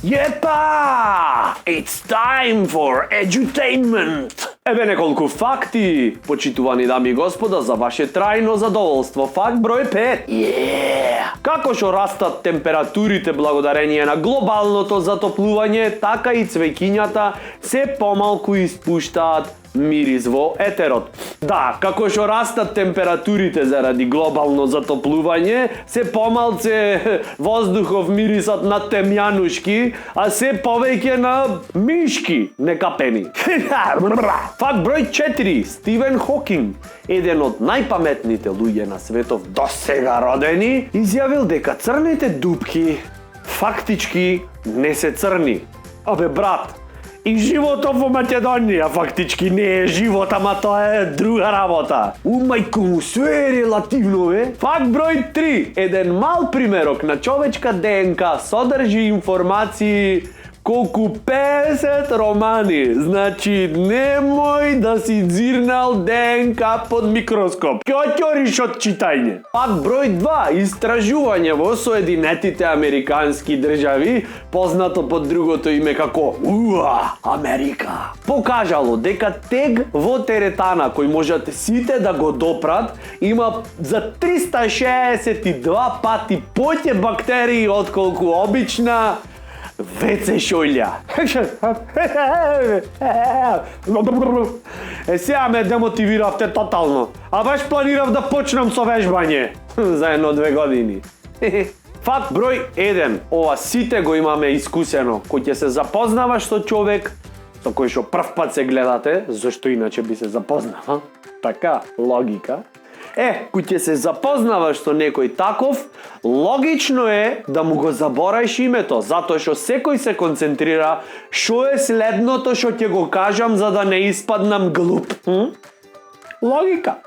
Jeta! It's time for edutainment! Еве неколку факти, почитувани дами и господа, за ваше трајно задоволство. Факт број 5. Како што растат температурите благодарение на глобалното затоплување, така и цвеќињата се помалку испуштаат мирис во етерот. Да, како што растат температурите заради глобално затоплување, се помалце воздухов мирисот на темјанушки, а се повеќе на мишки некапени. Факт број 4. Стивен Хокинг, еден од најпаметните луѓе на светов досега родени, изјавил дека црните дупки фактички не се црни. Абе брат, и животот во Македонија фактички не е живот, ама тоа е друга работа. Мајко му, све е релативно, бе. Факт број 3. Еден мал примерок на човечка ДНК содржи информации колку 50 романи. Значи, немој да си дзирнал ДНК под микроскоп. Ќе оќориш од читање. Факт број 2. Истражување во Соединетите Американски држави, познато под другото име како Америка, покажало дека тег во теретана кој можат сите да го допрат, има за 362 пати поќе бактерии отколку обична WC шојлја. Сега ме демотивиравте тотално. А баш планирав да почнам со вежбање за 1-2 години. Факт број 1. Ова сите го имаме искусено. Кој ќе се запознаваш со човек со кој што прв пат се гледате, зашто иначе би се запознава? Така, логика. Кој ќе се запознаваш со некој таков, логично е да му го забораиш името, затоа што секој се концентрира што е следното што ќе го кажам за да не испаднам глуп. Логика.